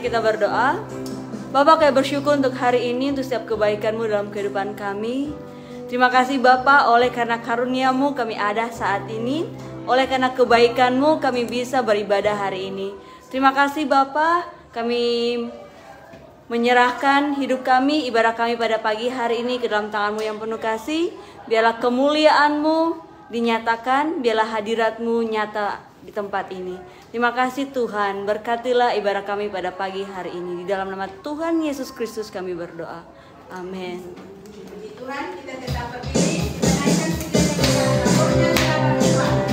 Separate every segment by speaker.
Speaker 1: kita berdoa. Bapak, kami bersyukur untuk hari ini, untuk setiap kebaikan-Mu dalam kehidupan kami. Terima kasih Bapak, oleh karena karunia-Mu kami ada saat ini. Oleh karena kebaikan-Mu kami bisa beribadah hari ini. Terima kasih Bapak, kami menyerahkan hidup kami, ibadah kami pada pagi hari ini ke dalam tangan-Mu yang penuh kasih. Biarlah kemuliaan-Mu dinyatakan, biarlah hadirat-Mu nyata di tempat ini. Terima kasih Tuhan, berkatilah ibadah kami pada pagi hari ini. Di dalam nama Tuhan Yesus Kristus kami berdoa. Amin.
Speaker 2: Puji Tuhan, kita tetap berdiri, kita naikkan segala lapornya selamat Tuhan.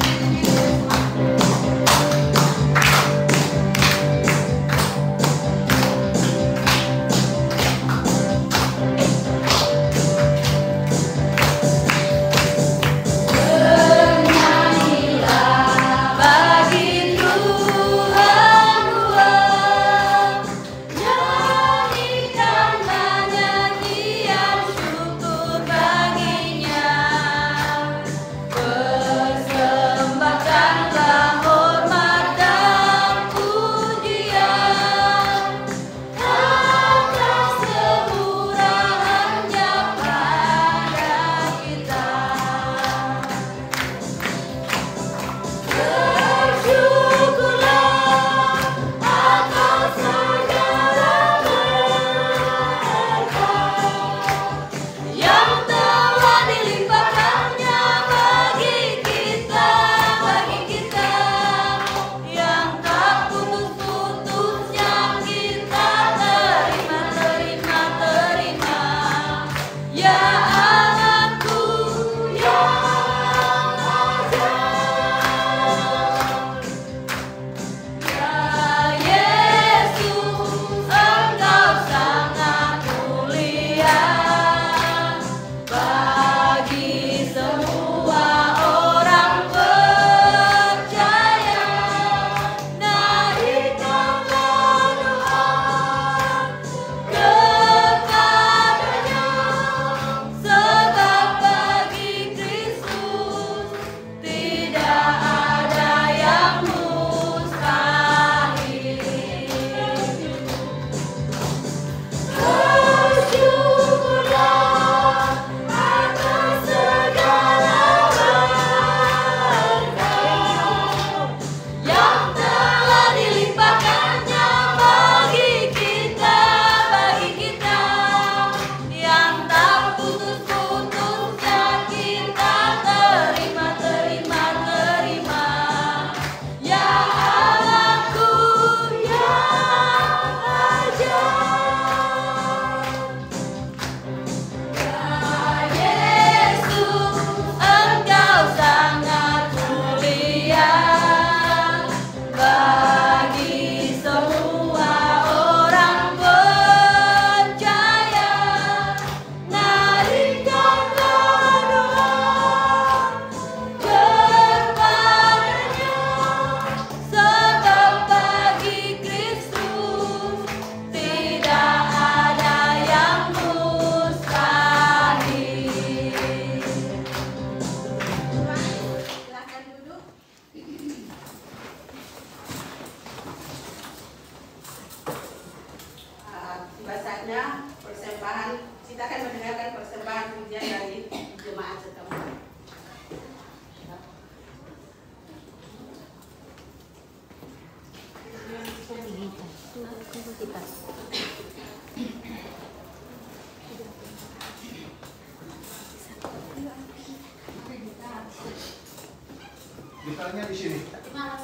Speaker 3: Gitarnya di sini.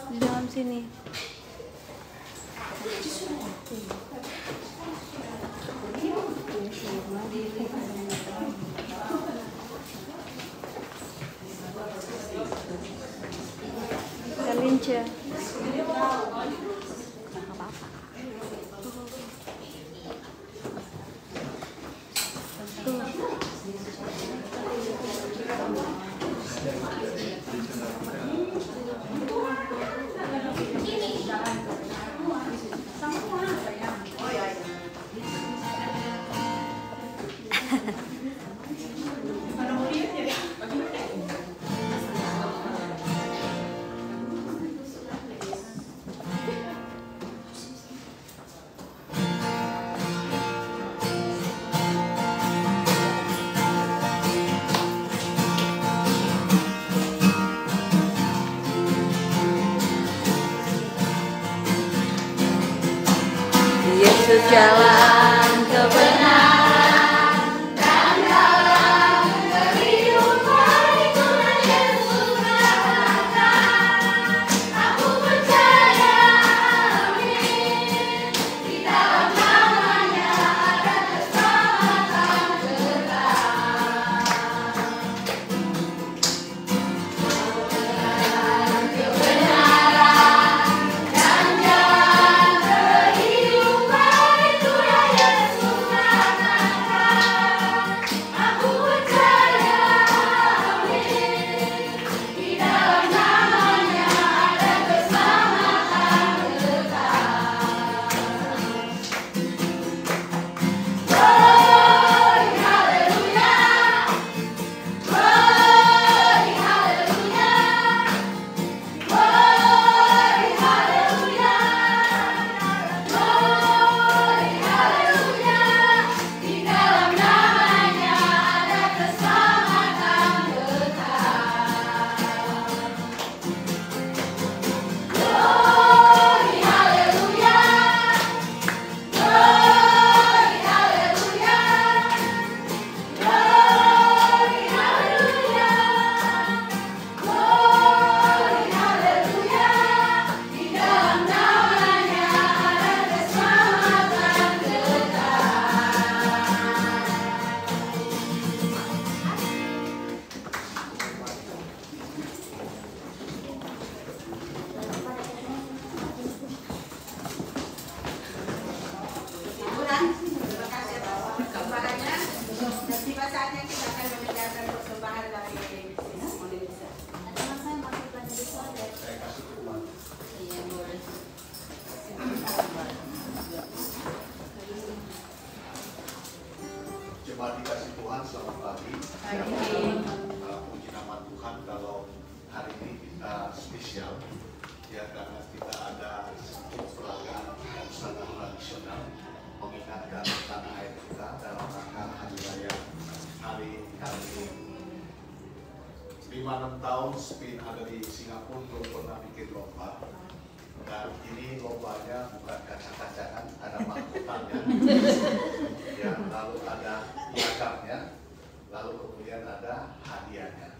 Speaker 1: Di dalam sini. Kalinca. Yesus jalan kebenaran dan dalam kehidupan itulah Yesus katakan. Aku percaya, amin, di dalam namanya ada keselamatan kekal. Kebenaran dan jalan kehidupan itulah Yesus katakan. Aku percaya, amin, di dalam namanya ada keselamatan kekal. Glory, haleluya. Glory, haleluya. Glory, haleluya. Glory, haleluya. Di dalam namanya ada keselamatan kekal. Glory, haleluya. Glory, haleluya. Glory, haleluya. Glory, haleluya. Di dalam namanya ada keselamatan kekal.
Speaker 2: Hiburan, terima kasih atas persembahannya. Dan tiba saatnya kita akan mendengarkan persembahan dari Indonesia.
Speaker 3: Jemaat dikasih Tuhan, selamat pagi. Puji nama Tuhan kalau hari ini kita spesial, ya, karena kita ada satu peragaan usaha tradisional mengingatkan tanah air kita dalam rangka hari raya hari 5-6 tahun Spin ada di Singapura belum pernah bikin lomba. Dan ini lombanya bukan kacang-kacangan, ada mahkotannya, ya, lalu ada piagamnya, lalu kemudian ada hadiahnya.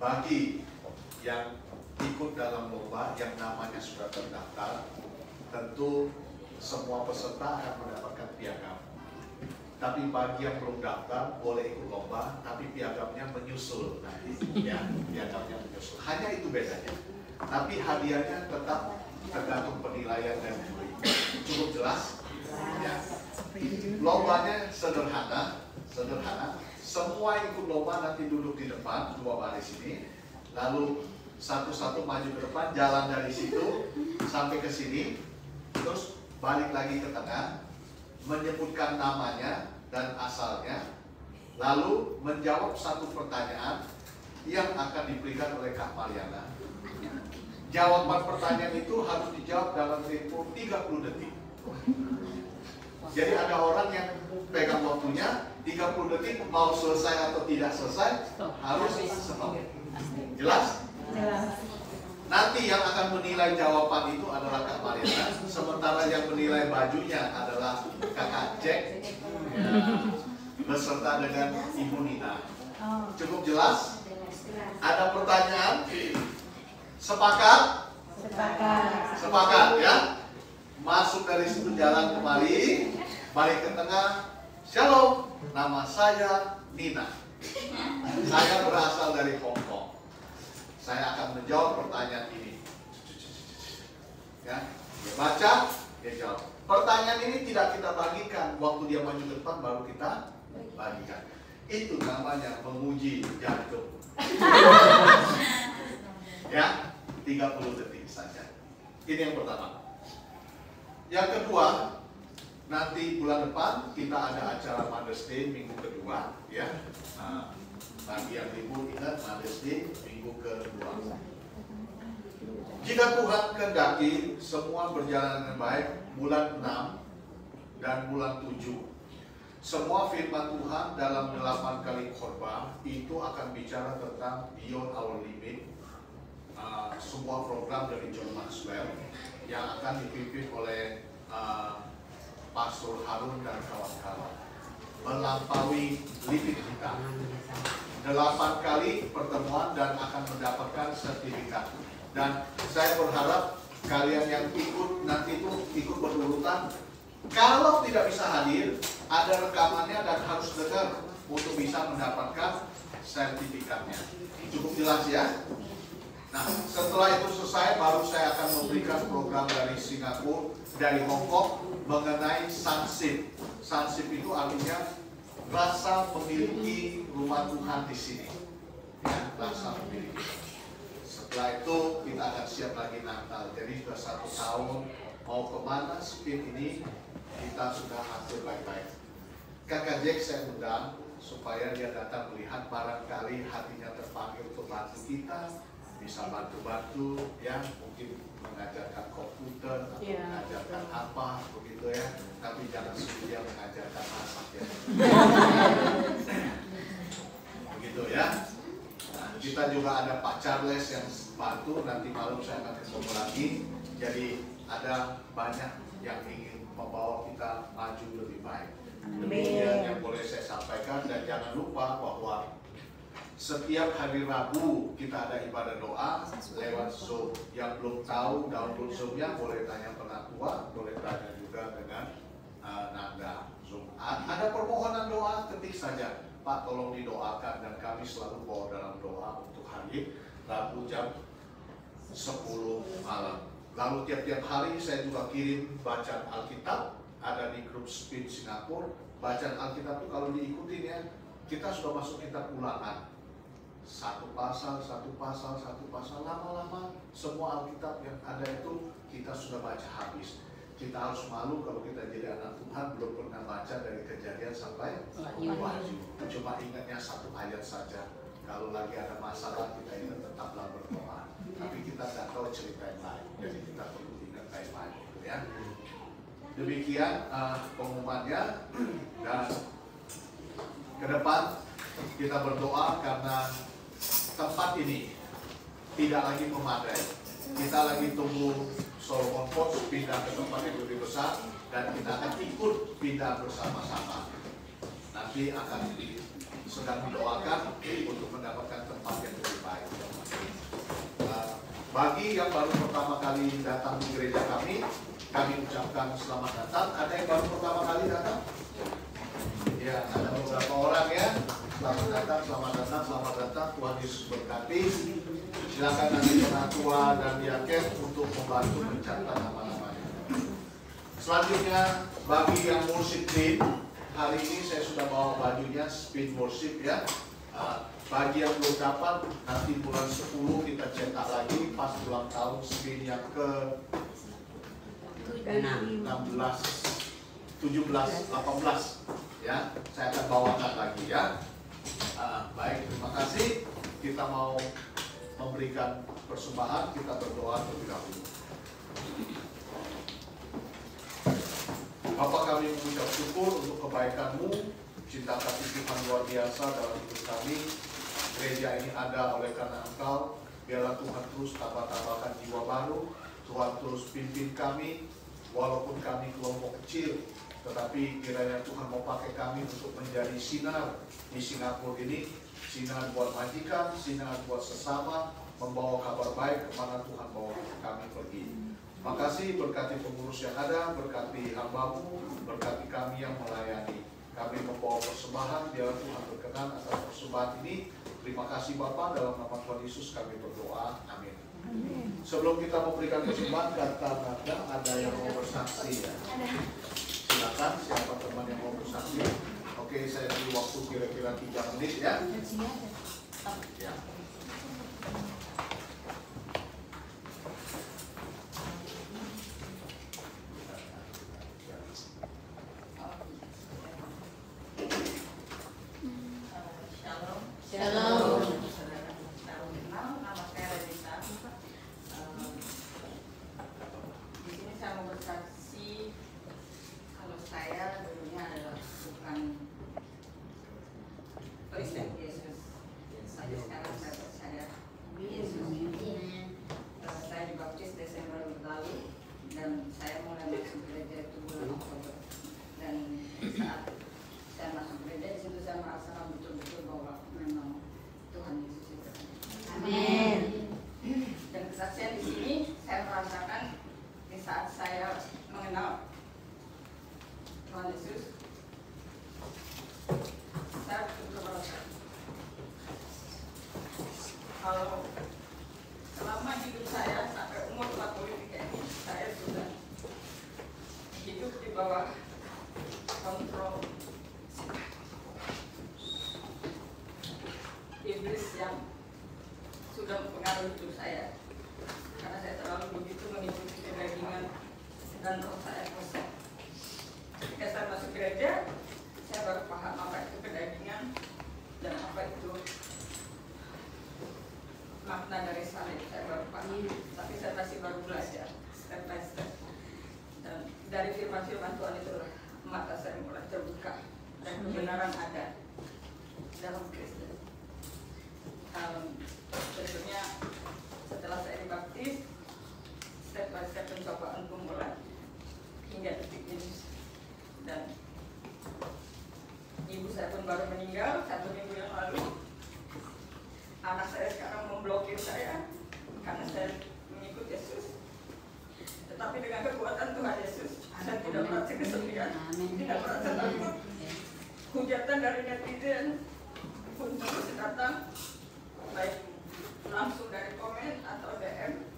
Speaker 3: Bagi yang ikut dalam lomba yang namanya sudah terdaftar, tentu semua peserta akan mendapatkan piagam. Tapi bagi yang belum daftar boleh ikut lomba, tapi piagamnya menyusul nanti, ya, piagamnya menyusul. Hanya itu bedanya. Tapi hadiahnya tetap tergantung penilaian dan juri. Cukup jelas? Ya. Lombanya sederhana. Semua ikut lomba nanti duduk di depan, 2 baris ini. Lalu satu-satu maju ke depan, jalan dari situ sampai ke sini, terus balik lagi ke tengah, menyebutkan namanya dan asalnya, lalu menjawab satu pertanyaan yang akan diberikan oleh Kak Mariana. Jawaban pertanyaan itu harus dijawab dalam tempo 30 detik. Jadi ada orang yang pegang waktunya 30 detik, mau selesai atau tidak selesai harus stop. Jelas?
Speaker 2: Jelas.
Speaker 3: Nanti yang akan menilai jawaban itu adalah Kak Mariana, sementara yang menilai bajunya adalah Kakak Jack, ya, beserta dengan Ibu Nina. Cukup jelas? Ada pertanyaan? Sepakat? Sepakat, ya? Masuk dari situ, jalan kembali, balik ke tengah. Shalom, nama saya Nina. Saya berasal dari Hong Kong. Saya akan menjawab pertanyaan ini. Ya, dia baca, dia jawab. Pertanyaan ini tidak kita bagikan. Waktu dia maju ke depan baru kita bagikan. Itu namanya menguji jantung. Ya, 30 detik saja. Ini yang pertama. Yang kedua, nanti bulan depan kita ada acara Mother's Day minggu kedua, ya. Nah, bagi yang libur ingat Mother's Day minggu kedua. Jika Tuhan kehendaki semua berjalan dengan baik, bulan 6 dan bulan 7, semua firman Tuhan dalam 8 kali khotbah itu akan bicara tentang Beyond Our Limit, sebuah program dari John Maxwell yang akan dipimpin oleh Pastor Harun dan kawan-kawan melampaui limit kita. 8 kali pertemuan dan akan mendapatkan sertifikat. Dan saya berharap kalian yang ikut nanti itu ikut berurutan. Kalau tidak bisa hadir, ada rekamannya dan harus dengar untuk bisa mendapatkan sertifikatnya. Cukup jelas ya? Nah, setelah itu selesai, baru saya akan memberikan program dari Singapura, dari Hong Kong mengenai Sonship. Sonship itu artinya rasa memiliki rumah Tuhan di sini. Ya, rasa memiliki. Setelah itu kita akan siap lagi Natal. Jadi sudah 1 tahun mau kemana speed ini kita sudah atur baik-baik. Kakak Jack saya undang supaya dia datang melihat, barangkali hatinya terpanggil untuk bantu kita, bisa bantu-bantu ya, mungkin mengajarkan komputer atau mengajarkan apa begitu ya, tapi jangan suruh dia mengajarkan masak ya. Begitu ya. Nah, kita juga ada Pak Charles yang bantu, nanti malam saya akan ketemu lagi. Jadi ada banyak yang ingin membawa kita maju lebih baik. Demikian yang boleh saya sampaikan, dan jangan lupa bahwa setiap hari Rabu kita ada ibadah doa lewat Zoom. Yang belum tahu download Zoom-nya boleh tanya penatua, boleh tanya juga dengan Nanda Zoom. Ada permohonan doa, ketik saja, Pak tolong didoakan, dan kami selalu bawa dalam doa untuk hari Rabu jam 10 malam. Lalu tiap-tiap hari saya juga kirim bacaan Alkitab, ada di grup Speed Singapura. Bacaan Alkitab itu kalau diikutin ya, kita sudah masuk kitab Ulangan. 1 pasal, lama-lama semua Alkitab yang ada itu kita sudah baca habis. Kita harus malu kalau kita jadi anak Tuhan belum pernah baca dari Kejadian sampai Wahyu. Cuma ingatnya 1 ayat saja. Kalau lagi ada masalah kita ingat tetaplah berdoa. Tapi kita tidak tahu cerita yang lain, jadi kita perlu ingat baik-baik ya. Demikian pengumumannya, dan ke depan kita berdoa karena tempat ini tidak lagi memadai. Kita lagi tunggu Solomon Coach pindah ke tempat yang lebih besar, dan kita akan ikut pindah bersama-sama. Nanti akan sedang didoakan untuk mendapatkan tempat yang lebih baik. Bagi yang baru pertama kali datang di gereja kami ucapkan selamat datang. Ada yang baru pertama kali datang? Ya, ada beberapa orang ya. Selamat datang, selamat datang, selamat datang. Tuhan Yesus berkati. Silakan nanti penatua dan diaken untuk membantu mencatat nama-namanya. Selanjutnya, bagi yang worship team, hari ini saya sudah bawa bajunya Speed Worship ya. Bagi yang belum dapat, nanti bulan 10 kita cetak lagi pas ulang tahun Speed yang ke 16, 17, 18 ya. Saya akan bawakan lagi ya. Baik, terima kasih. Kita mau memberikan persembahan, kita berdoa terlebih dahulu. Bapa, kami mengucap syukur untuk kebaikan-Mu, cinta kasih Tuhan luar biasa dalam hidup kami. Gereja ini ada oleh karena Engkau. Biarlah Tuhan terus tambah-tambahkan jiwa baru. Tuhan terus pimpin kami, walaupun kami kelompok kecil, tetapi kiranya Tuhan mau pakai kami untuk menjadi sinar di Singapura ini. Sinar buat majikan, sinar buat sesama, membawa kabar baik kemana Tuhan bawa kami pergi. Makasih, berkati pengurus yang ada, berkati hamba-Mu, berkati kami yang melayani. Kami membawa persembahan, biar Tuhan berkenan atas persembahan ini. Terima kasih Bapa, dalam nama Tuhan Yesus kami berdoa, amin. Sebelum kita memberikan persembahan, kata-kata ada yang mau bersaksi ya? Silakan, siapa teman yang mau bersaksi? Oke, saya beri waktu kira-kira 3 menit ya. Ya.
Speaker 2: Shalom. Nama saya Renita. Di sini saya mau bersaksi kalau saya dulunya adalah bukan Kristen Yesus. Tapi sekarang saya percaya Yesus. Saya dibaptis Desember lalu dan saya mulai masuk gereja itu bulan Oktober.
Speaker 4: Tuhan Yesus, saya bertobat. Kalau selama hidup saya sampai umur 43 ini, saya sudah hidup di bawah kontrol iblis yang sudah mempengaruhi hidup saya, karena saya terlalu begitu mengikuti kedagingan dan roh saya kosong. Ketika saya masuk gereja, saya baru paham apa itu kedagingan dan apa itu makna dari salib. Saya baru paham, tapi saya masih baru belajar step by step. Dan dari firman-firman Tuhan itulah mata saya mulai terbuka dan kebenaran ada dalam Kristus. Tentunya setelah saya dibaptis, step by step pencobaan pun mulai hingga detik ini. Dan ibu saya pun baru meninggal 1 minggu yang lalu. Anak saya sekarang memblokir saya karena saya mengikut Yesus. Tetapi dengan kekuatan Tuhan Yesus, saya tidak merasa kesepian, tidak merasa takut. Hujatan dari netizen pun terus datang, baik langsung dari komen atau DM.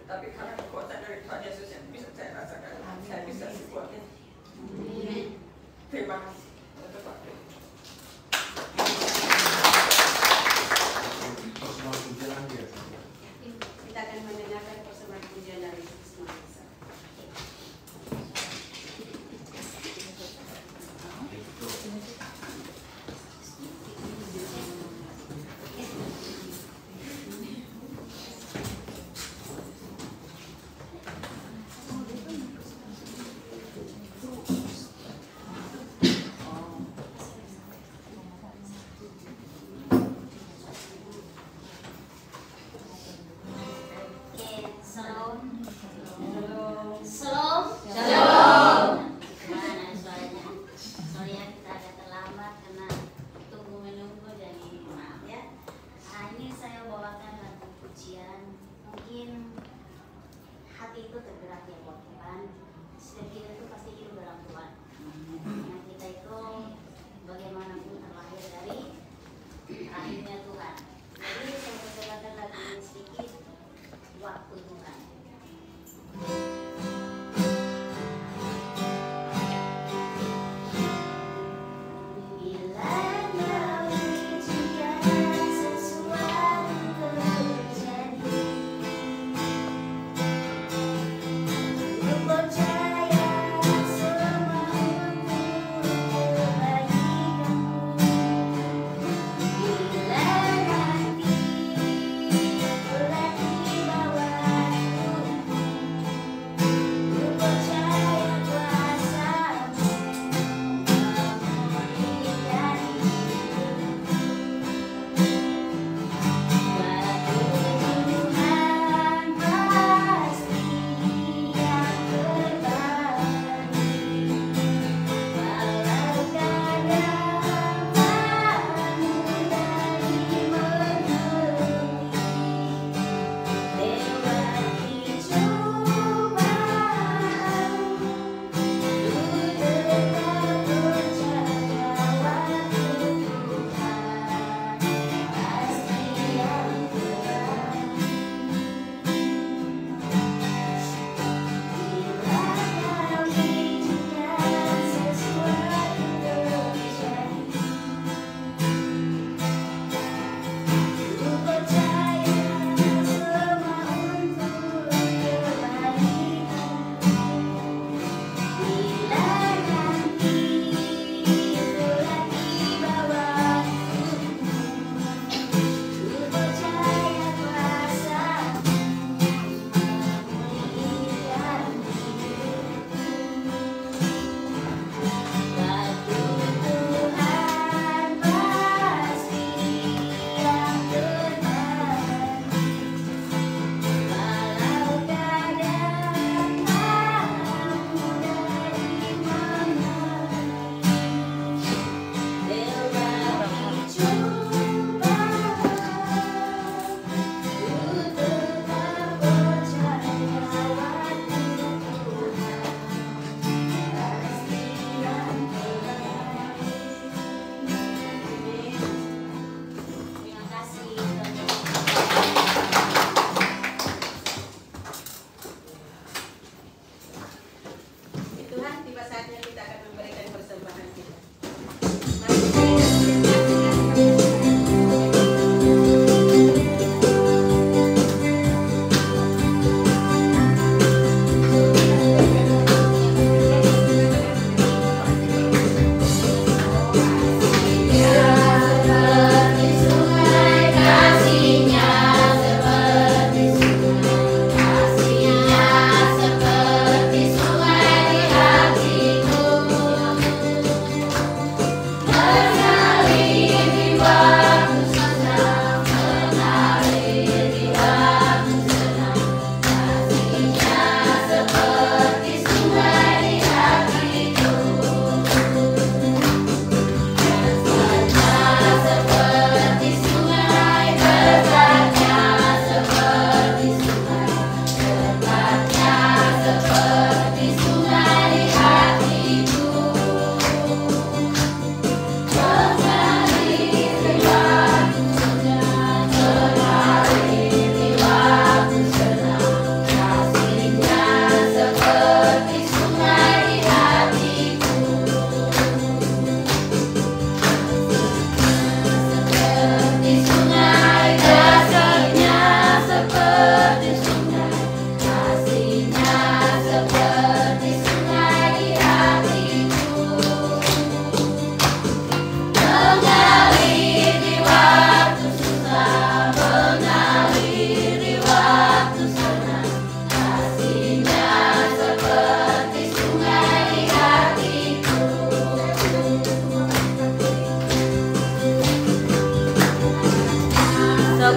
Speaker 4: Tapi karena kekuatan dari Tuhan Yesus yang bisa saya rasakan, saya bisa sekuat ini. Terima kasih untuk waktu.
Speaker 3: Persembahan pujian lagi ya.
Speaker 2: Kita akan mendengarkan persembahan pujian dari semua desa.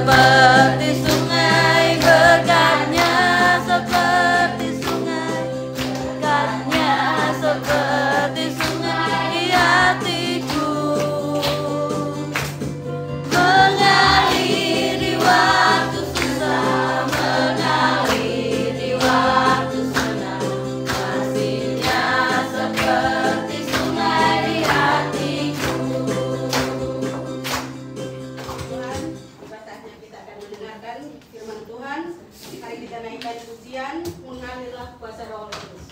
Speaker 1: seperti sungai, berkatnya seperti sungai, berkatnya seperti sungai di hatiku, mengalir di waktu susah, mengalir di waktu senang, kasihnya seperti sungai di hatiku.
Speaker 2: Tuhan, tiba saatnya kita akan mendengarkan firman Tuhan. Mari kita naikkan pujian, mengalirlah kuasa Roh Kudus.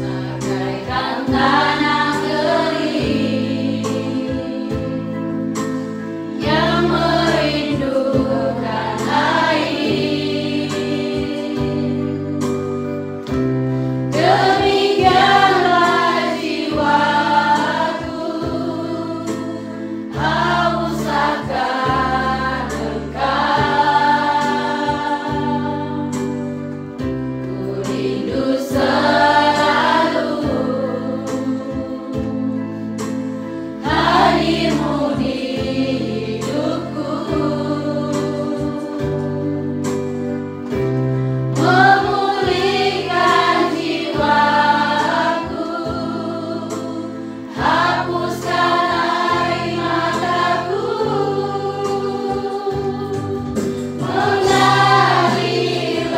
Speaker 1: Bagaikan tanah kering yang merindukan air, demikianlah jiwaku haus akan Engkau. Ku rindu selalu hadirmu di hidupku, memulihkan jiwaku, hapuskan air mataku, mengalirlah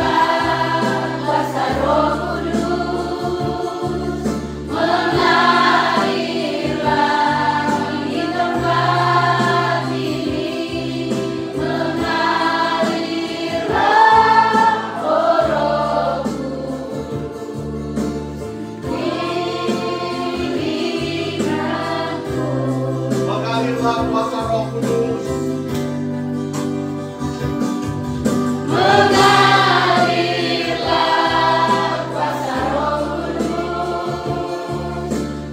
Speaker 1: kuasa Roh Kudus, mengalirlah di tempat ini, mengalirlah oh Roh Kudus, pilihkanku.
Speaker 3: Mengalirlah kuasa Roh Kudus.
Speaker 1: Mengalirlah kuasa Roh Kudus,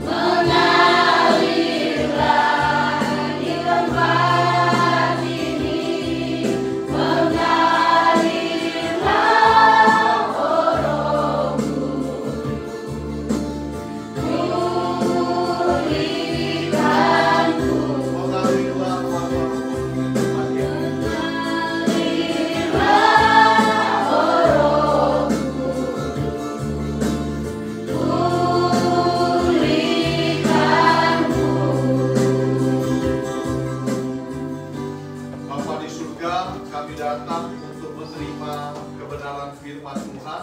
Speaker 1: mengalirlah di tempat ini, mengalirlah oh Roh Kudus, pulihkanku.
Speaker 3: Mengalirlah kuasa Roh Kudus di tempat ini. Bapa di surga, kami datang untuk menerima kebenaran firman Tuhan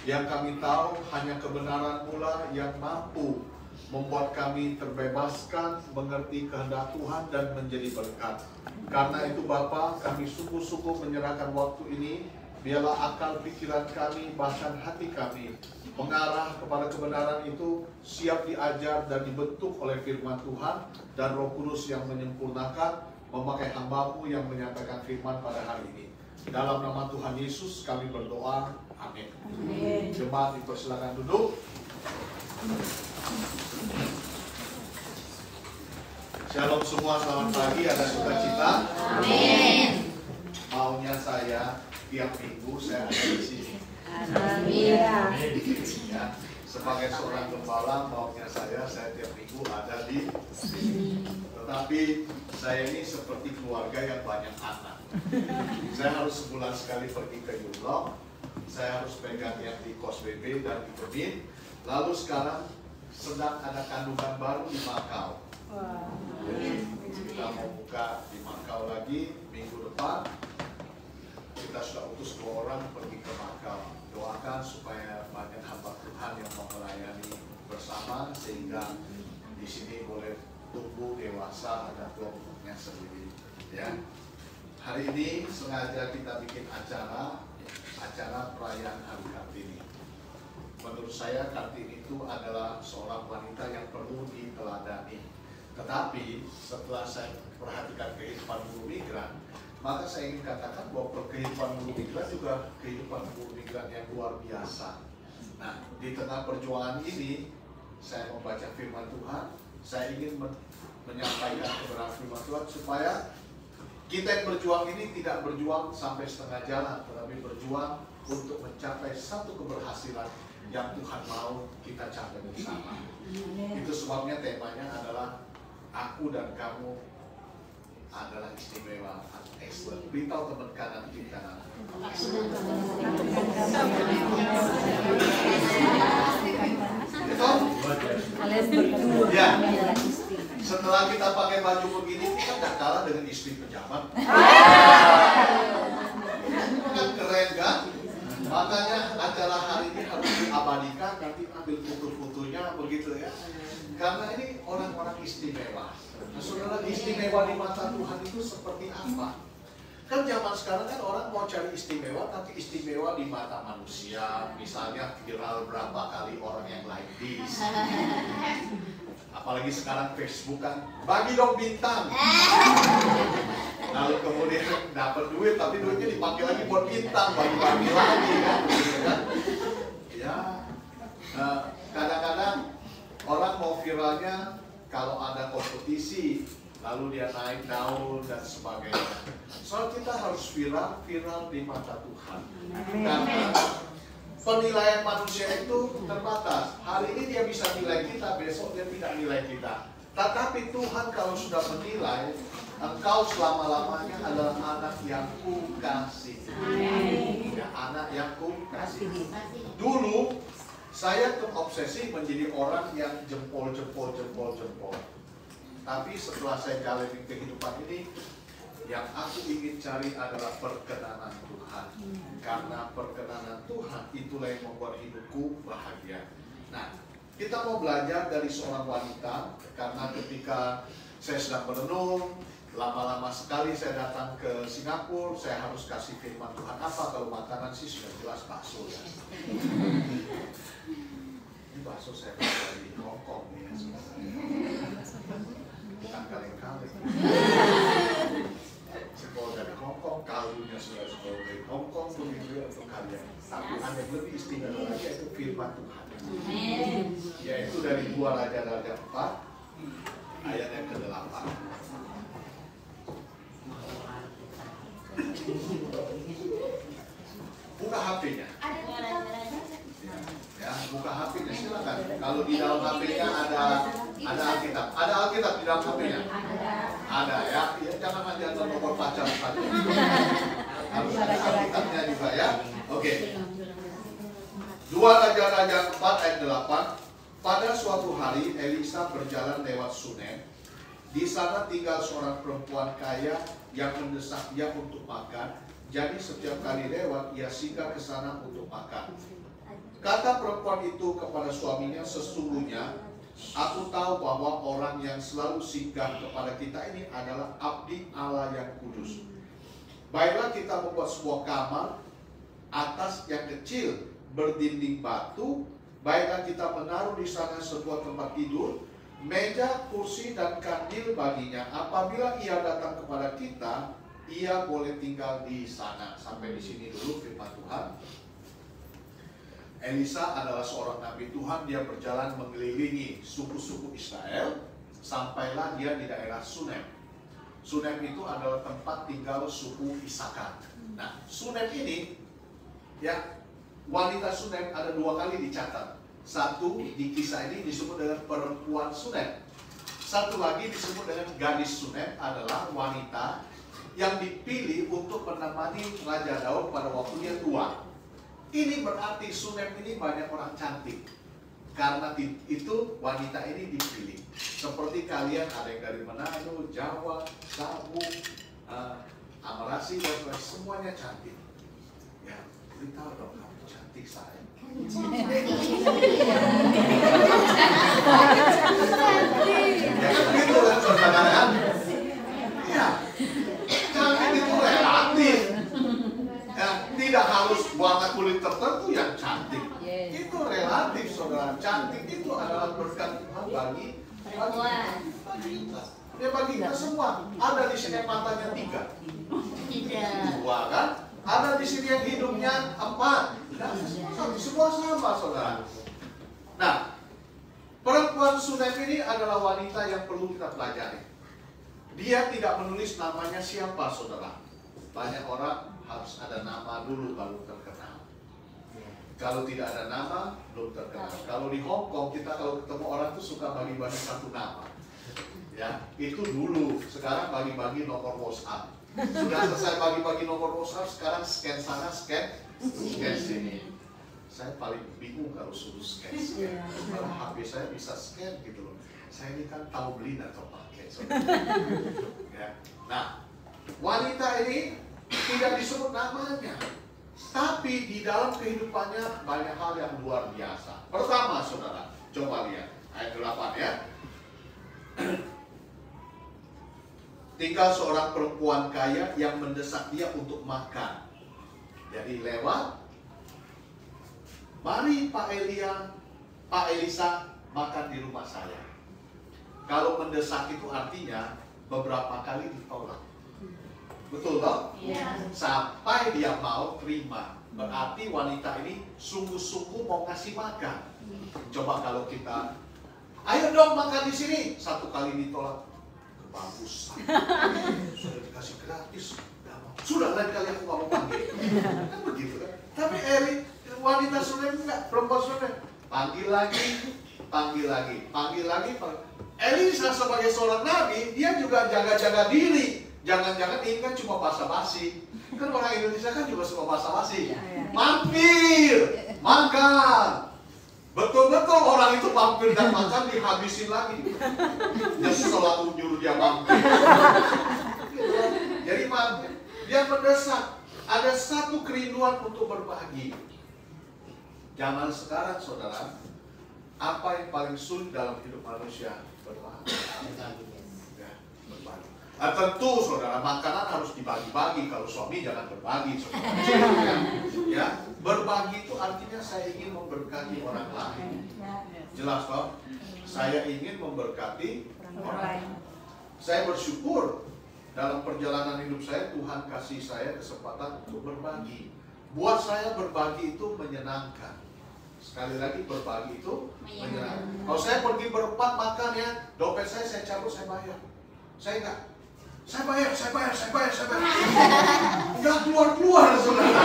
Speaker 3: yang kami tahu hanya kebenaran pula yang mampu membuat kami terbebaskan, mengerti kehendak Tuhan dan menjadi berkat. Karena itu Bapa, kami sungguh-sungguh menyerahkan waktu ini, biarlah akal pikiran kami, bahkan hati kami mengarah kepada kebenaran itu, siap diajar dan dibentuk oleh firman Tuhan dan Roh Kudus yang menyempurnakan, memakai hamba-Mu yang menyampaikan firman pada hari ini. Dalam nama Tuhan Yesus kami berdoa, amin. Jemaat dipersilakan duduk. Shalom semua, selamat pagi, ada sukacita.
Speaker 1: Amin.
Speaker 3: Maunya saya tiap minggu saya ada di sini.
Speaker 1: Amin.
Speaker 3: Ya. Sebagai seorang gembala, maunya saya tiap minggu ada di sini. Tetapi saya ini seperti keluarga yang banyak anak. Saya harus sebulan sekali pergi ke Yulok. Saya harus pegang yang di Kos BB dan di Kebin. Lalu sekarang sedang ada kandungan baru di Makau. Jadi kita mau buka di Makau lagi minggu depan. Kita sudah utus 2 orang pergi ke Makau. Doakan supaya banyak hamba Tuhan yang mau melayani bersama sehingga di sini boleh tumbuh dewasa, ada kelompoknya sendiri. Ya. Hari ini sengaja kita bikin acara perayaan Hari Kartini. Menurut saya Kartini itu adalah seorang wanita yang perlu diteladani. Tetapi setelah saya perhatikan kehidupan buruh migran, maka saya ingin katakan bahwa kehidupan buruh migran juga kehidupan buruh migran yang luar biasa. Nah, di tengah perjuangan ini, saya membaca firman Tuhan, saya ingin menyampaikan kebenaran firman Tuhan supaya kita yang berjuang ini tidak berjuang sampai setengah jalan, tetapi berjuang untuk mencapai satu keberhasilan yang Tuhan mau kita capai bersama. Itu sebabnya temanya adalah aku dan kamu adalah istimewa, excellent. Beritahu teman kanan kiri kanan. Itu? Ya. Setelah kita pakai baju begini, kita nggak kalah dengan istri pejabat. Kan keren kan? Makanya acara hari ini harus diabadikan, nanti ambil foto-fotonya begitu ya. Karena ini orang-orang istimewa. Nah, saudara, istimewa di mata Tuhan itu seperti apa? Kan zaman sekarang kan orang mau cari istimewa, tapi istimewa di mata manusia. Misalnya viral berapa kali orang yang like this. Apalagi sekarang Facebook kan, bagi dong bintang. Lalu kemudian dapat duit, tapi duitnya dipakai lagi buat bintang, bagi-bagi lagi kan. Ya, kadang-kadang orang mau viralnya kalau ada kompetisi, lalu dia naik daun dan sebagainya. Soal kita harus viral di mata Tuhan. Karena penilaian manusia itu terbatas. Hari ini dia bisa nilai kita, besok dia tidak nilai kita. Tetapi Tuhan kalau sudah menilai, engkau selama-lamanya adalah anak yang kukasihi. Ya, anak yang kukasihi. Dulu saya terobsesi menjadi orang yang jempol. Tapi setelah saya jalani kehidupan ini, yang aku ingin cari adalah perkenanan Tuhan. Karena perkenanan Tuhan itulah yang membuat hidupku bahagia. Nah, kita mau belajar dari seorang wanita. Karena ketika saya sedang merenung, lama-lama sekali saya datang ke Singapura, saya harus kasih firman Tuhan apa. Kalau makanan sih sudah jelas bakso ya. Ini bakso saya dari Hong Kong nih ya, bukan kaleng-kaleng. Jempol dari Hong Kong, kaldunya sudah jempol dari Hong Kong, begitu ya untuk kalian. Tapi ada yang lebih istimewa lagi, yaitu firman Tuhan. Yaitu dari 2 Raja-Raja 4 ayat yang ke-8. Buka HP-nya. Ya, buka HP-nya silakan. Kalau di dalam HP-nya ada Alkitab. Ada Alkitab di dalam HP-nya? Ada ya. Ya, jangan hanya nomor pacar saja. Harus ada Alkitabnya juga ya. Oke. 2 Raja-Raja 4 ayat 8. Pada suatu hari Elisa berjalan lewat Sunem. Di sana tinggal seorang perempuan kaya yang mendesak dia untuk makan. Jadi setiap kali lewat ia singgah ke sana untuk makan. Kata perempuan itu kepada suaminya, sesungguhnya aku tahu bahwa orang yang selalu singgah kepada kita ini adalah abdi Allah yang kudus. Baiklah kita membuat sebuah kamar atas yang kecil berdinding batu. Baiklah kita menaruh di sana sebuah tempat tidur, meja, kursi, dan kandil baginya. Apabila ia datang kepada kita, ia boleh tinggal di sana. Sampai di sini dulu firman Tuhan. Elisa adalah seorang nabi Tuhan. Dia berjalan mengelilingi suku-suku Israel. Sampailah dia di daerah Sunem. Sunem itu adalah tempat tinggal suku Isakar. Nah, Sunem ini, ya, wanita Sunem ada 2 kali dicatat. Satu di kisah ini disebut dengan perempuan Sunem. Satu lagi disebut dengan gadis Sunem, adalah wanita yang dipilih untuk menemani Raja Daud pada waktu dia tua. Ini berarti Sunem ini banyak orang cantik. Karena itu wanita ini dipilih. Seperti kalian ada yang dari Manado, Jawa, Sabung, Amarasi, dan semuanya cantik. Ya, beritahu dong kamu cantik saya. Ya begitu kan saudara. Ya, cantik itu relatif. Ya, tidak harus warna kulit tertentu yang cantik. Itu relatif saudara. Cantik itu adalah berkat Tuhan bagi kita. Ya bagi kita semua. Ada di sini matanya 3. 2 kan? Ada di sini yang hidungnya 4. Nah, semua sama saudara. Nah, Perempuan Sunem ini adalah wanita yang perlu kita pelajari. Dia tidak menulis namanya siapa, saudara. Banyak orang harus ada nama dulu baru terkenal. Kalau tidak ada nama, belum terkenal. Kalau di Hong Kong, kita kalau ketemu orang tuh suka bagi-bagi satu nama. Ya, itu dulu. Sekarang bagi-bagi nomor WhatsApp. Sudah selesai bagi-bagi nomor WhatsApp, sekarang scan sana, scan sini. Saya paling bingung kalau suruh scan. Kalau HP saya bisa scan gitu loh. Saya ini kan tahu beli atau pakai. Ya. Nah, wanita ini tidak disebut namanya, tapi di dalam kehidupannya banyak hal yang luar biasa. Pertama, saudara, coba lihat ayat 8 ya. Tinggal seorang perempuan kaya yang mendesak dia untuk makan. Jadi lewat, mari Pak Elisa makan di rumah saya. Kalau mendesak itu artinya beberapa kali ditolak. Betul toh?
Speaker 2: Iya.
Speaker 3: Sampai dia mau terima. Berarti wanita ini sungguh-sungguh mau ngasih makan. Coba kalau kita, ayo dong makan di sini. Satu kali ditolak, kebagusan. Sudah dikasih gratis. Sudah lain kali aku mau panggil. Kan begitu kan? Tapi wanita Sunem enggak, perempuan Sunem. Panggil lagi. Elisa sebagai seorang nabi, dia juga jaga-jaga diri. Jangan-jangan ini kan cuma basa-basi. Kan orang Indonesia kan juga suka basa-basi. Mampir, makan. Betul-betul orang itu mampir dan makan dihabisin lagi. Jadi selalu nyuruh dia mampir. Jadi mampir. Dia mendesak. Ada satu kerinduan untuk berbagi. Zaman sekarang, saudara, apa yang paling sulit dalam hidup manusia? Berbagi. Ya, berbagi. Nah, tentu, saudara, makanan harus dibagi-bagi. Kalau suami jangan berbagi, saudara. Ya, berbagi itu artinya saya ingin memberkati orang lain. Jelas, toh? Saya ingin memberkati orang lain. Saya bersyukur dalam perjalanan hidup saya, Tuhan kasih saya kesempatan untuk berbagi. Buat saya berbagi itu menyenangkan. Sekali lagi, berbagi itu menyenangkan. Kalau saya pergi berempat makan ya, dompet saya cabut, saya bayar. Saya enggak. Saya bayar. Enggak keluar, saudara.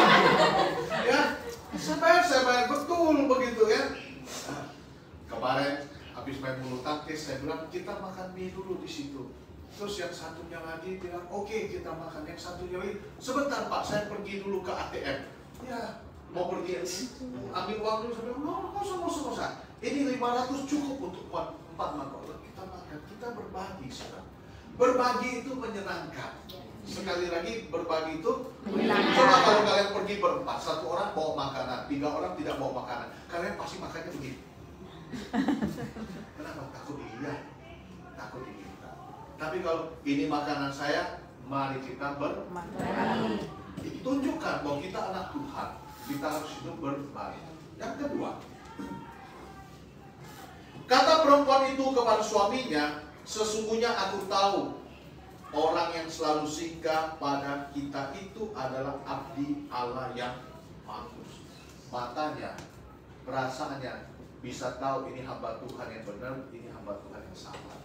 Speaker 3: Ya, saya bayar betul begitu ya. Nah, kemarin habis main bulu tangkis, saya bilang kita makan mie dulu di situ. Terus yang satunya lagi bilang, oke, kita makan. Yang satunya lagi, sebentar Pak, saya pergi dulu ke ATM. Ya, mau pergi ambil uang dulu. Saya bilang, nggak usah. Ini 500 cukup untuk 4 mangkok. Kita makan, kita berbagi, saudara. Berbagi itu menyenangkan. Sekali lagi, berbagi itu menyenangkan. Coba kalau kalian pergi berempat, satu orang bawa makanan, 3 orang tidak bawa makanan, kalian pasti makannya begini. Kenapa? Takut dilihat, takut diminta. Tapi kalau ini makanan saya, mari kita berbagi. Tunjukkan bahwa kita anak Tuhan. Kita harus hidup berbagi. Yang kedua, kata perempuan itu kepada suaminya, sesungguhnya aku tahu orang yang selalu singgah pada kita itu adalah abdi Allah yang bagus. Matanya, perasaannya bisa tahu ini hamba Tuhan yang benar, ini hamba Tuhan yang salah.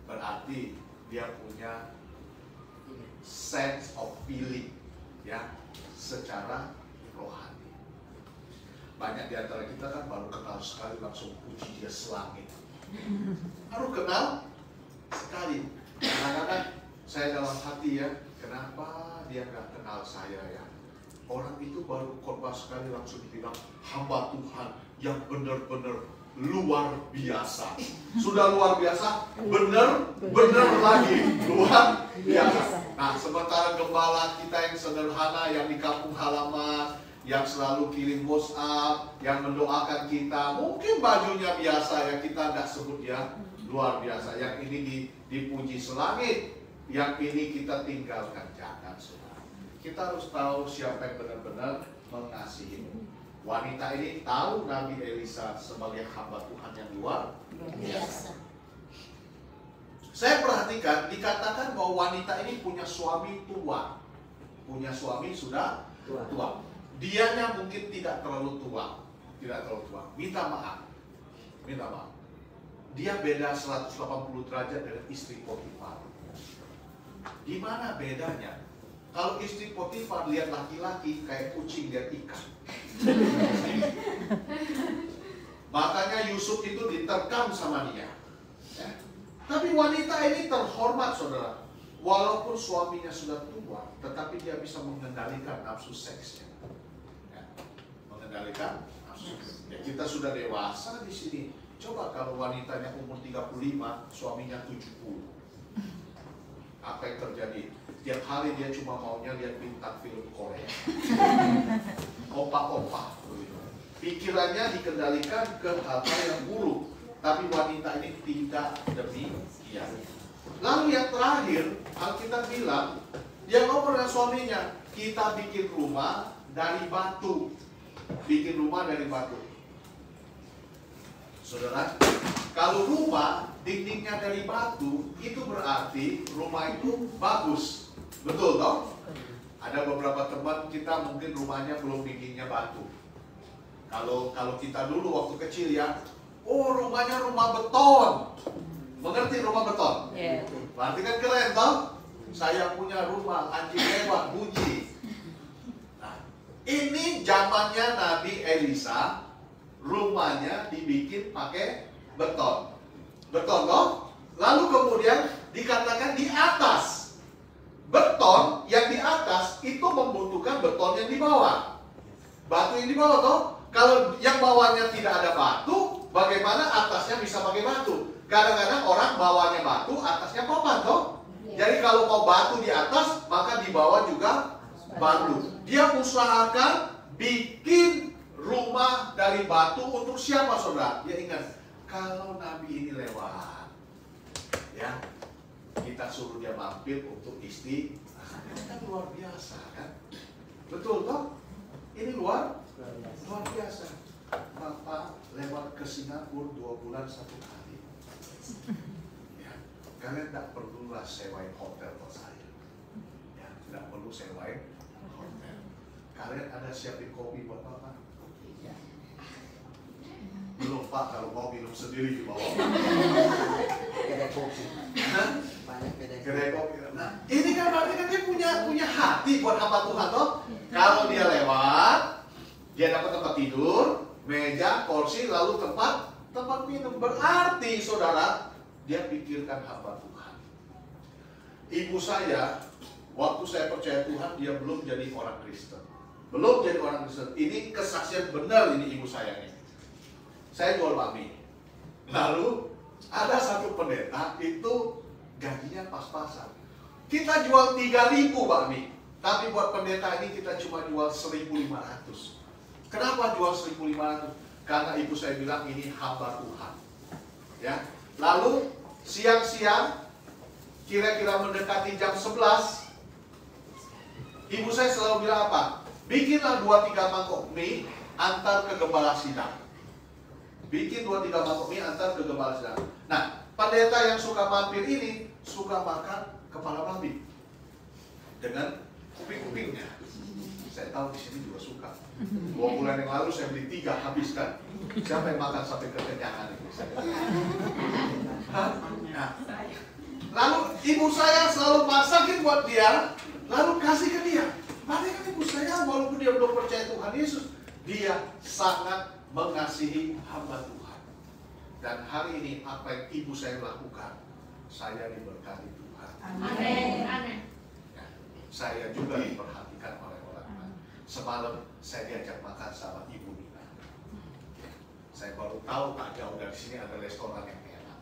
Speaker 3: Berarti dia punya sense of feeling, ya, secara rohani. Banyak di antara kita kan baru kenal sekali langsung puji dia selangit. Baru kenal sekali. Kadang-kadang saya dalam hati ya, kenapa dia nggak kenal saya ya? Orang itu baru khotbah sekali langsung bilang hamba Tuhan yang benar-benar luar biasa. Sudah luar biasa, benar lagi luar biasa. Nah, sementara gembala kita yang sederhana, yang di kampung halaman, yang selalu kirim WhatsApp, yang mendoakan kita, mungkin bajunya biasa ya, kita nggak sebut ya luar biasa. Yang ini dipuji selangit, yang ini kita tinggalkan. Jangan, saudara. Kita harus tahu siapa yang benar-benar mengasihi. Wanita ini tahu Nabi Elisa sebagai hamba Tuhan yang luar biasa. Saya perhatikan, dikatakan bahwa wanita ini punya suami tua. Punya suami sudah tua. Dianya mungkin tidak terlalu tua. Minta maaf. minta maaf. Dia beda 180 derajat dengan istri Potifar. Gimana bedanya? Kalau istri Potifar lihat laki-laki kayak kucing lihat ikan. Makanya Yusuf itu diterkam sama dia. Ya. Tapi wanita ini terhormat, saudara. Walaupun suaminya sudah tua, tetapi dia bisa mengendalikan nafsu seksnya. Ya. Mengendalikan nafsu. Ya, kita sudah dewasa di sini. Coba kalau wanitanya umur 35, suaminya 70. Apa yang terjadi? Tiap hari dia cuma maunya lihat bintang film Korea. Opa-opa. Pikirannya dikendalikan ke hal-hal yang buruk. Tapi wanita ini tidak demikian. Lalu yang terakhir, Alkitab bilang, dia ngomong dengan suaminya, kita bikin rumah dari batu. Bikin rumah dari batu. Saudara, kalau rumah dindingnya dari batu, itu berarti rumah itu bagus. Betul toh? Ada beberapa teman kita mungkin rumahnya belum dindingnya batu. Kalau kita dulu waktu kecil ya, oh rumahnya rumah beton. Mengerti rumah beton?
Speaker 1: Yeah.
Speaker 3: Berarti kan keren toh? Saya punya rumah anjing lewat bunyi. Nah, ini zamannya Nabi Elisa, rumahnya dibikin pakai beton. Beton toh? Lalu kemudian dikatakan di atas. Beton yang di atas itu membutuhkan beton yang di bawah. Batu yang di bawah toh? Kalau yang bawahnya tidak ada batu, bagaimana atasnya bisa pakai batu? Kadang-kadang orang bawahnya batu, atasnya papan toh? Jadi kalau mau batu di atas, maka di bawah juga batu. Dia usahakan bikin rumah dari batu untuk siapa, saudara? Dia ingat, kalau Nabi ini lewat, ya, kita suruh dia mampir untuk istri. Ini kan luar biasa kan? Betul toh? Ini luar biasa. Bapak lewat ke Singapura 2 bulan 1 kali. Ya, kalian tidak perlulah sewain hotel buat saya. Ya, tidak perlu sewain hotel. Kalian ada siapin kopi buat Bapak? Belum Pak, kalau mau minum sendiri di bawah.
Speaker 5: Kedai kopi. Banyak kedai kopi.
Speaker 3: Nah, ini kan berarti kan dia punya hati buat hamba Tuhan toh. Kalau dia lewat, dia dapat tempat tidur, meja, kursi, lalu tempat minum. Berarti saudara, dia pikirkan hamba Tuhan. Ibu saya, waktu saya percaya Tuhan, dia belum jadi orang Kristen. Belum jadi orang Kristen. Ini kesaksian benar ini ibu saya nih. Saya jual bakmi. Lalu ada satu pendeta itu gajinya pas-pasan. Kita jual 3.000 bakmi, tapi buat pendeta ini kita cuma jual 1.500. Kenapa jual 1.500? Karena ibu saya bilang ini hamba Tuhan. Ya. Lalu siang-siang kira-kira mendekati jam 11, ibu saya selalu bilang apa? Bikinlah 2-3 mangkok mie, antar ke gembala sidang. Bikin 2-3 mangkok mie, antar ke gembala sidang. Nah, pendeta yang suka mampir ini suka makan kepala babi dengan kuping-kupingnya. Saya tahu di sini juga suka. 2 bulan yang lalu saya beli 3 habis kan. Siapa yang makan sampai kekenyangan ini? Nah, lalu ibu saya selalu masakin buat dia, lalu kasih ke dia. Berarti kan ibu saya walaupun dia belum percaya Tuhan Yesus, dia sangat mengasihi hamba Tuhan. Dan hari ini apa yang ibu saya lakukan, saya diberkati Tuhan.
Speaker 2: Amin.
Speaker 3: Ya, saya juga diperhatikan oleh orang. Semalam saya diajak makan sama Ibu Nina. Ya, saya baru tahu tak jauh dari sini ada restoran yang enak.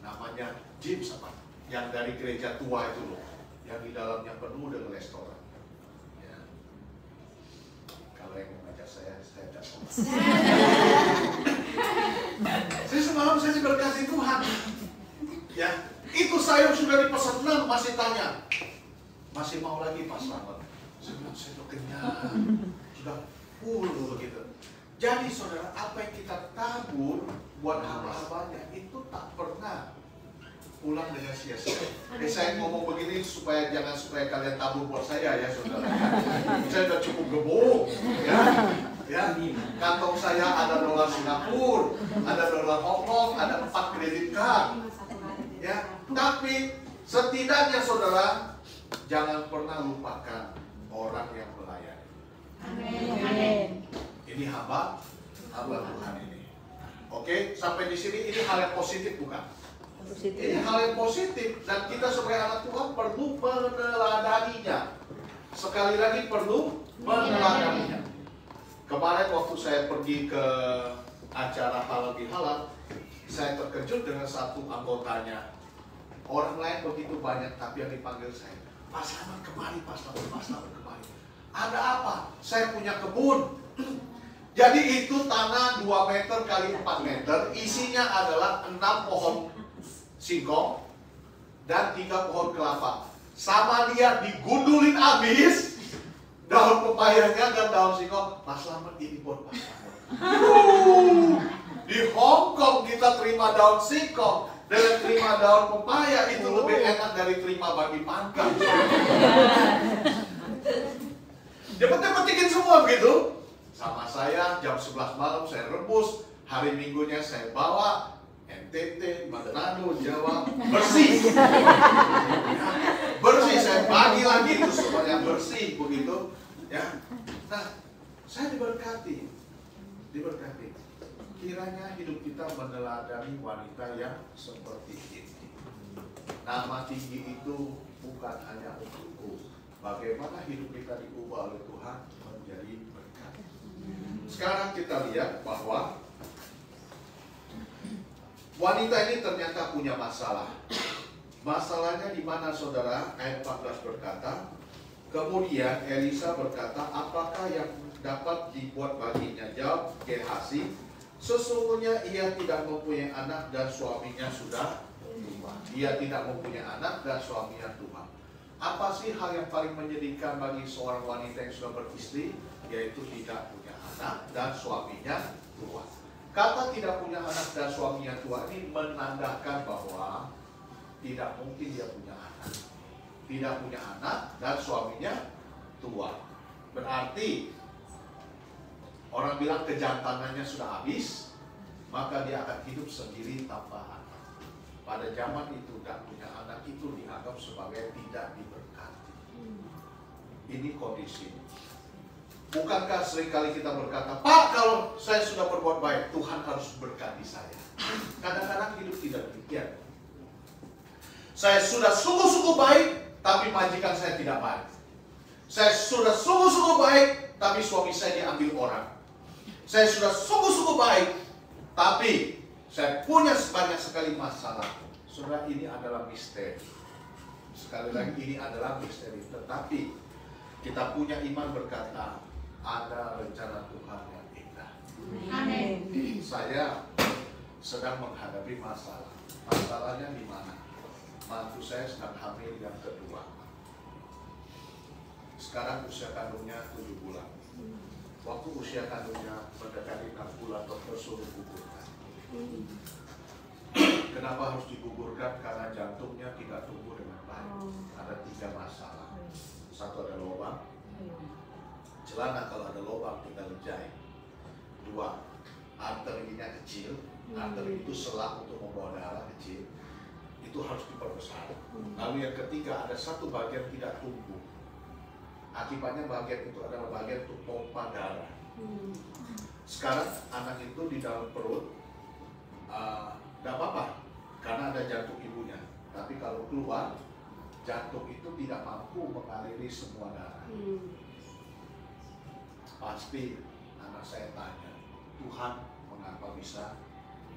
Speaker 3: Namanya Jim apa? Yang dari gereja tua itu loh, yang di dalamnya penuh dengan restoran. Ya. Kalau yang mengajak saya tidak mau. Saya semalam saya diberkati Tuhan. Ya, itu sayur sudah dipesan 6, masih tanya, masih mau lagi Pak Slamet? Saya bilang saya sudah kenyang, sudah full begitu. Jadi saudara, apa yang kita tabur buat hamba-hambanya itu tak pernah pulang dengan sia-sia. Saya ngomong begini supaya kalian tabur buat saya ya saudara. Saya sudah cukup gemuk, ya. Ya, kantong saya ada dolar Singapura, ada dolar Hong Kong, ada 4 kredit card. Ya, tapi setidaknya saudara jangan pernah lupakan orang yang melayani.
Speaker 1: Amin.
Speaker 3: Ini hamba Tuhan ini. Oke, sampai di sini ini hal yang positif bukan? Ini hal yang positif dan kita sebagai anak Tuhan perlu meneladaninya. Sekali lagi perlu meneladaninya. Kemarin waktu saya pergi ke acara halal bihalal, saya terkejut dengan satu anggotanya. Orang lain begitu banyak, tapi yang dipanggil saya, Pak Slamet kemari, Pak Slamet kemari. Ada apa? Saya punya kebun. Jadi itu tanah 2 meter kali 4 meter, isinya adalah 6 pohon singkong dan 3 pohon kelapa. Sama dia digundulin habis daun pepayanya dan daun singkong. Pak Slamet ini buat Pak Slamet. Di Hong Kong kita terima daun singkong dengan terima daun pepaya itu lebih enak dari terima babi panggang. Dia petikin semua begitu. Sama saya jam 11 malam saya rebus, hari Minggunya saya bawa NTT, Manado, Jawa, bersih. Bersih, saya bagi lagi itu semuanya bersih begitu. Ya, nah saya diberkati. Kiranya hidup kita meneladani wanita yang seperti ini. Nama tinggi itu bukan hanya untukku. Bagaimana hidup kita diubah oleh Tuhan menjadi berkat. Sekarang kita lihat bahwa wanita ini ternyata punya masalah. Masalahnya di mana saudara? Ayat 14 berkata, kemudian Elisa berkata, apakah yang dapat dibuat baginya? Jawab Gehazi, sesungguhnya ia tidak mempunyai anak dan suaminya sudah tua. Dia tidak mempunyai anak dan suaminya tua. Apa sih hal yang paling menyedihkan bagi seorang wanita yang sudah beristri? Yaitu tidak punya anak dan suaminya tua. Kata tidak punya anak dan suaminya tua ini menandakan bahwa tidak mungkin dia punya anak. Tidak punya anak dan suaminya tua. Berarti orang bilang kejantanannya sudah habis, maka dia akan hidup sendiri tanpa anak. Pada zaman itu tidak punya anak itu dianggap sebagai tidak diberkati. Ini kondisi. Bukankah seringkali kita berkata, Pak, kalau saya sudah berbuat baik, Tuhan harus berkati saya. Kadang-kadang hidup tidak demikian. Saya sudah sungguh-sungguh baik, tapi majikan saya tidak baik. Saya sudah sungguh-sungguh baik, tapi suami saya diambil orang. Saya sudah sungguh-sungguh baik, tapi saya punya banyak sekali masalah. Saudara, ini adalah misteri. Sekali lagi, ini adalah misteri. Tetapi kita punya iman berkata, ada rencana Tuhan yang indah.
Speaker 2: Amin.
Speaker 3: Saya sedang menghadapi masalah. Masalahnya di mana? Mantu saya sedang hamil yang kedua. Sekarang usia kandungnya 7 bulan. Waktu usia kandungnya mendekati 6 bulan, dokter suruh gugurkan. Kenapa harus digugurkan? Karena jantungnya tidak tumbuh dengan baik. Ada 3 masalah. Satu, ada lubang. Celana kalau ada lubang kita lejai. 2, arterinya kecil. Arteri itu selang untuk membawa darah kecil. Itu harus diperbesar. Lalu yang ketiga, ada satu bagian tidak tumbuh. Akibatnya bagian itu adalah bagian untuk pompa darah. Sekarang anak itu di dalam perut tidak apa-apa karena ada jantung ibunya. Tapi kalau keluar, jantung itu tidak mampu mengaliri semua darah. Pasti anak saya tanya, Tuhan mengapa bisa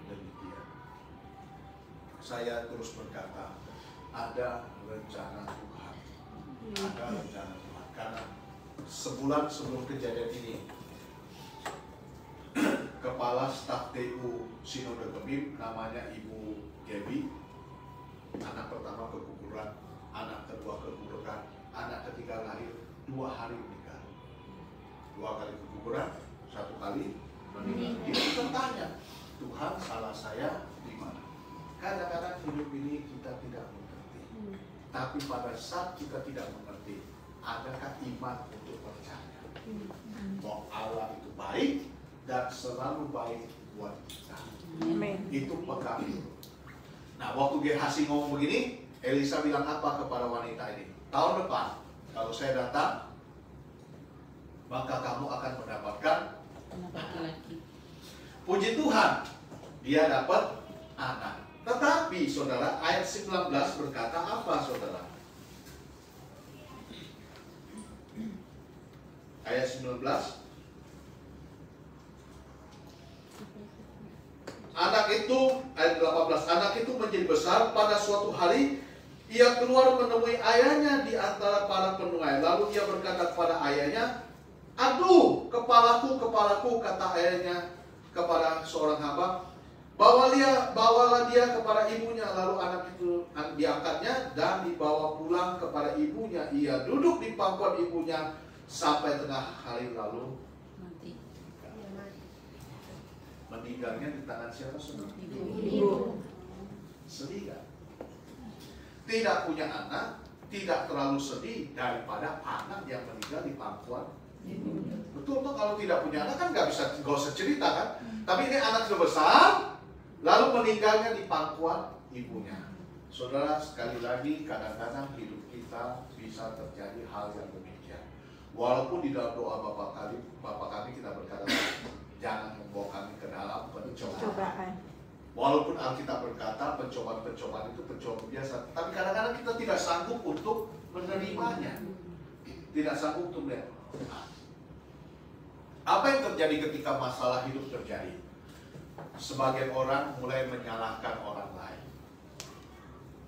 Speaker 3: demikian? Saya terus berkata, ada rencana Tuhan. Ada rencana Tuhan. Karena sebulan sebelum kejadian ini, Kepala Staf TU Sinode Gebim, namanya Ibu Gebi, anak pertama keguguran, anak kedua keguguran, anak ketiga lahir 2 hari meninggal. 2 kali keguguran, 1 kali meninggal. Dia bertanya, Tuhan salah saya di mana? Kadang-kadang hidup ini kita tidak mengerti. Tapi pada saat kita tidak mengerti, adakah iman untuk percaya? Bahwa Allah itu baik dan selalu baik buat kita. Itu pegang. Nah, waktu Gehazi ngomong begini, Elisa bilang apa kepada wanita ini? Tahun depan, kalau saya datang, maka kamu akan mendapatkan laki-laki. Puji Tuhan, dia dapat anak. Tetapi saudara, ayat 19 berkata apa saudara? Ayat 19, anak itu, ayat 18, anak itu menjadi besar. Pada suatu hari ia keluar menemui ayahnya di antara para penuai. Lalu ia berkata kepada ayahnya, aduh, kepalaku, kepalaku, kata ayahnya kepada seorang hamba. Bawalah dia kepada ibunya. Lalu anak itu diangkatnya dan dibawa pulang kepada ibunya. Ia duduk di pangkuan ibunya sampai tengah hari, lalu mati. Meninggalnya di tangan siapa saudara? Ibu. Sedih kan? Tidak punya anak tidak terlalu sedih daripada anak yang meninggal di pangkuan ibu. Betul toh, kalau tidak punya anak kan nggak usah cerita kan? Tapi ini anak sudah besar, lalu meninggalnya di pangkuan ibunya. Saudara, sekali lagi kadang-kadang hidup kita bisa terjadi hal yang demikian. Walaupun di dalam doa Bapa kami kita berkata, jangan membawa kami ke dalam pencobaan. Walaupun Alkitab berkata pencobaan-pencobaan itu pencobaan biasa, tapi kadang-kadang kita tidak sanggup untuk menerimanya. Tidak sanggup untuk melihat. Apa yang terjadi ketika masalah hidup terjadi? Sebagian orang mulai menyalahkan orang lain.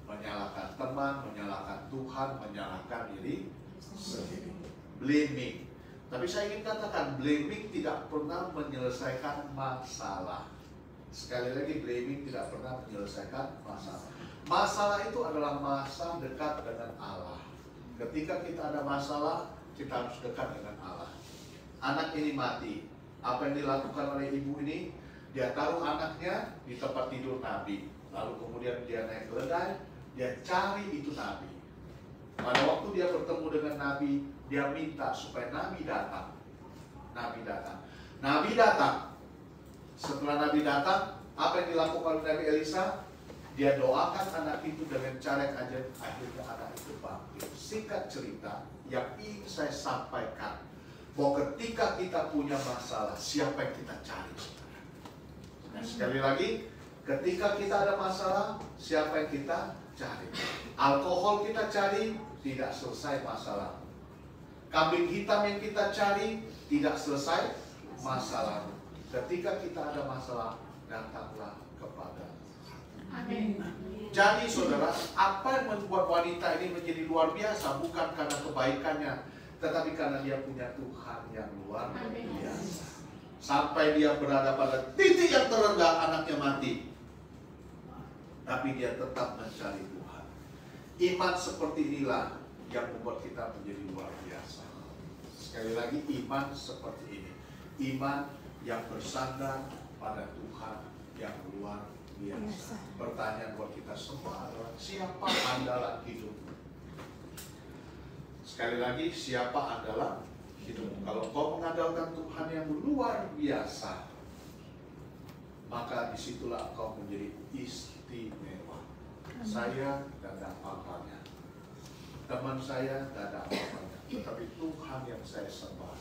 Speaker 3: Menyalahkan teman, menyalahkan Tuhan, menyalahkan diri sendiri. Blaming. Tapi saya ingin katakan, blaming tidak pernah menyelesaikan masalah. Sekali lagi, blaming tidak pernah menyelesaikan masalah. Masalah itu adalah masa dekat dengan Allah. Ketika kita ada masalah, kita harus dekat dengan Allah. Anak ini mati. Apa yang dilakukan oleh ibu ini? Dia taruh anaknya di tempat tidur Nabi. Lalu kemudian dia naik keledai, dia cari itu Nabi. Pada waktu dia bertemu dengan Nabi, dia minta supaya Nabi datang. Nabi datang. Nabi datang. Setelah Nabi datang, apa yang dilakukan oleh Nabi Elisa? Dia doakan anak itu dengan cara yang ajaib. Akhirnya anak itu bangkit. Singkat cerita, yang ingin saya sampaikan, bahwa ketika kita punya masalah, siapa yang kita cari? Nah, sekali lagi, ketika kita ada masalah, siapa yang kita cari? Alkohol kita cari, tidak selesai masalah. Kambing hitam yang kita cari, tidak selesai masalah. Ketika kita ada masalah, datanglah kepada Amin. Jadi saudara, apa yang membuat wanita ini menjadi luar biasa? Bukan karena kebaikannya, tetapi karena dia punya Tuhan yang luar biasa. Sampai dia berada pada titik yang terendah, anaknya mati, tapi dia tetap mencari Tuhan. Iman seperti inilah yang membuat kita menjadi luar biasa. Sekali lagi, iman seperti ini. Iman yang bersandar pada Tuhan yang luar biasa. Pertanyaan buat kita semua adalah, siapa andalan hidup? Sekali lagi, siapa andalan hidup? Kalau kau mengandalkan Tuhan yang luar biasa, maka disitulah kau menjadi istimewa. Saya tidak ada apa-apanya, teman saya tidak ada apa-apanya, tetapi Tuhan yang saya sembah,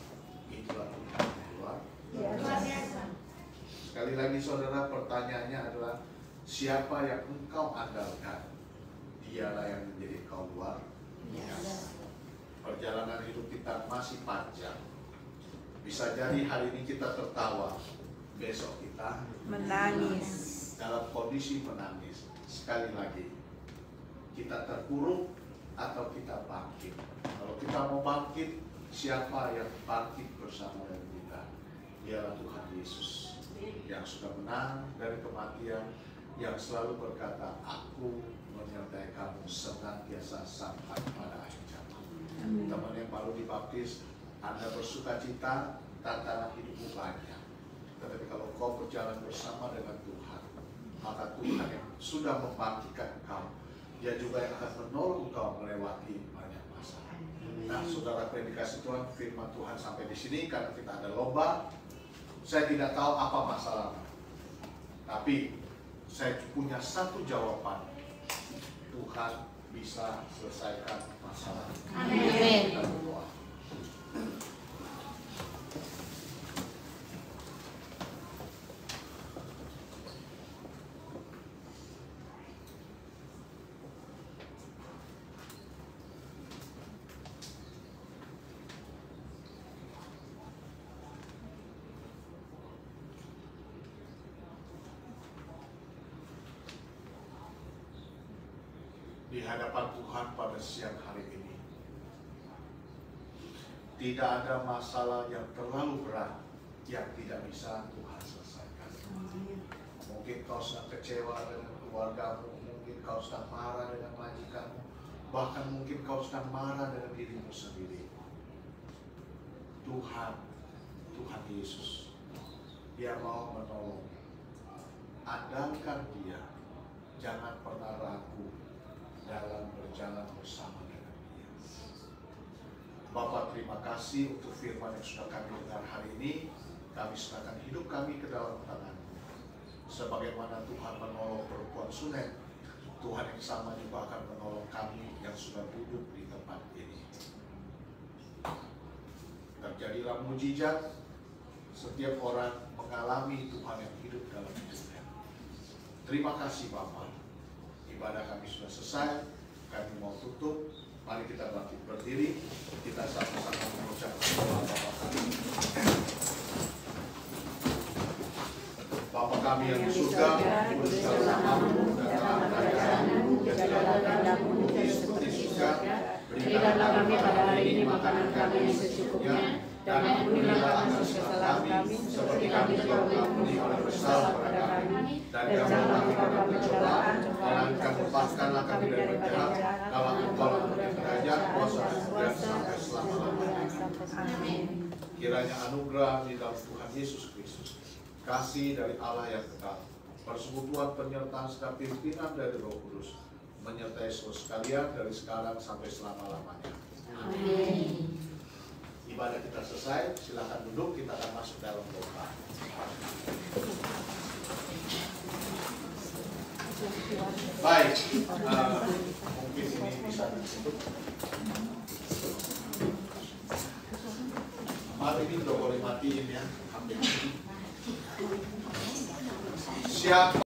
Speaker 3: itulah Tuhan yang luar biasa. Sekali lagi saudara, pertanyaannya adalah, siapa yang engkau andalkan? Dialah yang menjadi kau luar biasa. Perjalanan hidup kita masih panjang. Bisa jadi hari ini kita tertawa, besok kita menangis. Dalam kondisi menangis. Sekali lagi, kita terpuruk atau kita bangkit. Kalau kita mau bangkit, siapa yang bangkit bersama dengan kita? Dialah Tuhan Yesus, yang sudah menang dari kematian, yang selalu berkata, aku menyertai kamu senantiasa sampai pada akhir zaman. Teman yang baru dibaptis, Anda bersuka cita, tantangan hidupmu banyak. Tetapi kalau kau berjalan bersama dengan Tuhan, maka Tuhan yang sudah membangkitkan engkau, Dia juga yang akan menolong engkau melewati banyak masalah. Nah, saudara dikasih Tuhan, firman Tuhan sampai di sini karena kita ada lomba. Saya tidak tahu apa masalahnya, tapi saya punya satu jawaban. Tuhan bisa selesaikan masalah.
Speaker 1: Amin.
Speaker 3: Kita berdoa. Di hadapan Tuhan pada siang hari ini, tidak ada masalah yang terlalu berat yang tidak bisa Tuhan selesaikan. Mungkin kau sedang kecewa dengan keluargamu, mungkin kau sedang marah dengan majikanmu, bahkan mungkin kau sedang marah dengan dirimu sendiri. Tuhan Yesus, Dia mau menolong. Andalkan Dia, jangan pernah ragu dalam berjalan bersama dengan Dia. Bapak, terima kasih untuk firman yang sudah kami dengar hari ini. Kami serahkan hidup kami ke dalam tangan-Mu. Sebagaimana Tuhan menolong perempuan Sunem, Tuhan yang sama juga akan menolong kami yang sudah duduk di tempat ini. Terjadilah mujizat, setiap orang mengalami Tuhan yang hidup dalam hidupnya. Terima kasih Bapak. Ibadah kami sudah selesai, kami mau tutup. Mari kita bangkit berdiri, kita sama-sama mengucapkan doa Bapa kami. Bapa kami yang di surga, kuduskanlah namamu, datanglah kerajaanmu, jadilah kehendakmu seperti di surga. Berikanlah kami pada hari ini makanan kami yang secukupnya, dan ampunilah atas kesalahan kami, seperti kami telah mengampuni orang bersalah kepada kami. Dan janganlah kami pada pencobaan, melainkan lepaskanlah kami dari jahat. Kalau Engkau memberi kerajaan, kuasa dan kemuliaan sampai selama-lamanya. Amin. Kiranya anugerah di dalam Tuhan Yesus Kristus, kasih dari Allah yang kekal, persekutuan penyertaan serta pimpinan dari Roh Kudus, menyertai saudara sekalian dari sekarang sampai selama-lamanya.
Speaker 1: Amin.
Speaker 3: Ibadah kita selesai, silakan duduk, kita akan masuk dalam doa. Baik, mungkin ini bisa ditutup. Mari ini udah boleh matiin ya. Siap.